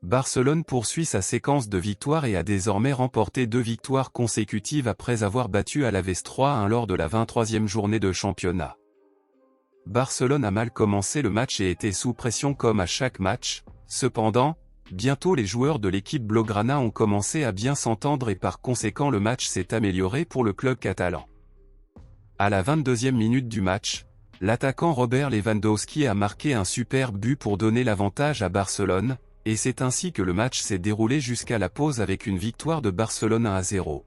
Barcelone poursuit sa séquence de victoires et a désormais remporté 2 victoires consécutives après avoir battu Alaves 3-1 lors de la 23e journée de championnat. Barcelone a mal commencé le match et était sous pression comme à chaque match, cependant, bientôt les joueurs de l'équipe blaugrana ont commencé à bien s'entendre et par conséquent le match s'est amélioré pour le club catalan. À la 22e minute du match, l'attaquant Robert Lewandowski a marqué un superbe but pour donner l'avantage à Barcelone, et c'est ainsi que le match s'est déroulé jusqu'à la pause avec une victoire de Barcelone 1-0.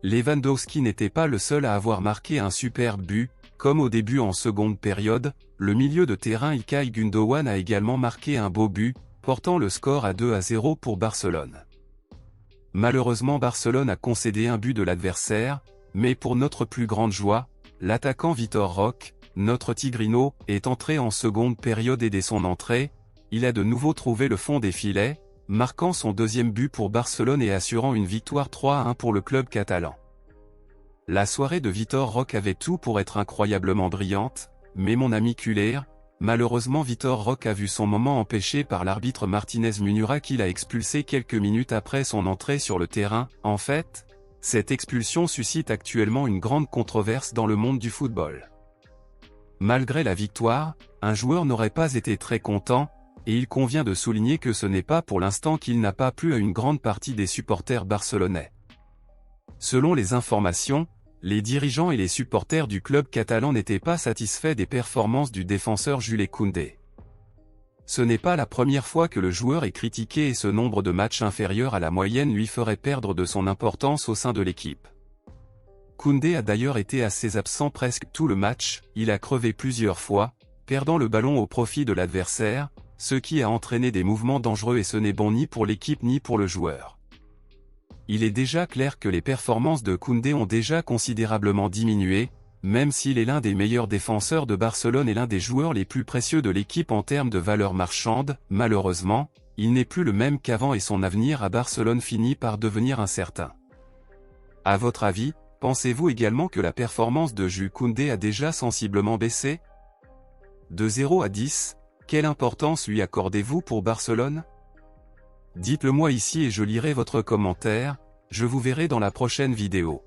Lewandowski n'était pas le seul à avoir marqué un superbe but, comme au début en seconde période, le milieu de terrain Ilkay Gundogan a également marqué un beau but, portant le score à 2-0 pour Barcelone. Malheureusement Barcelone a concédé un but de l'adversaire, mais pour notre plus grande joie, l'attaquant Vitor Roque, notre Tigrino, est entré en seconde période et dès son entrée, il a de nouveau trouvé le fond des filets, marquant son deuxième but pour Barcelone et assurant une victoire 3-1 pour le club catalan. La soirée de Vitor Roque avait tout pour être incroyablement brillante, mais mon ami culé, malheureusement Vitor Roque a vu son moment empêché par l'arbitre Martínez Munura qui l'a expulsé quelques minutes après son entrée sur le terrain. En fait, cette expulsion suscite actuellement une grande controverse dans le monde du football. Malgré la victoire, un joueur n'aurait pas été très content, et il convient de souligner que ce n'est pas pour l'instant qu'il n'a pas plu à une grande partie des supporters barcelonais. Selon les informations, les dirigeants et les supporters du club catalan n'étaient pas satisfaits des performances du défenseur Jules Koundé. Ce n'est pas la première fois que le joueur est critiqué et ce nombre de matchs inférieur à la moyenne lui ferait perdre de son importance au sein de l'équipe. Koundé a d'ailleurs été assez absent presque tout le match, il a crevé plusieurs fois, perdant le ballon au profit de l'adversaire, ce qui a entraîné des mouvements dangereux et ce n'est bon ni pour l'équipe ni pour le joueur. Il est déjà clair que les performances de Koundé ont déjà considérablement diminué, même s'il est l'un des meilleurs défenseurs de Barcelone et l'un des joueurs les plus précieux de l'équipe en termes de valeur marchande, malheureusement, il n'est plus le même qu'avant et son avenir à Barcelone finit par devenir incertain. À votre avis, pensez-vous également que la performance de Jules Koundé a déjà sensiblement baissé? De 0 à 10, quelle importance lui accordez-vous pour Barcelone? Dites-le moi ici et je lirai votre commentaire, je vous verrai dans la prochaine vidéo.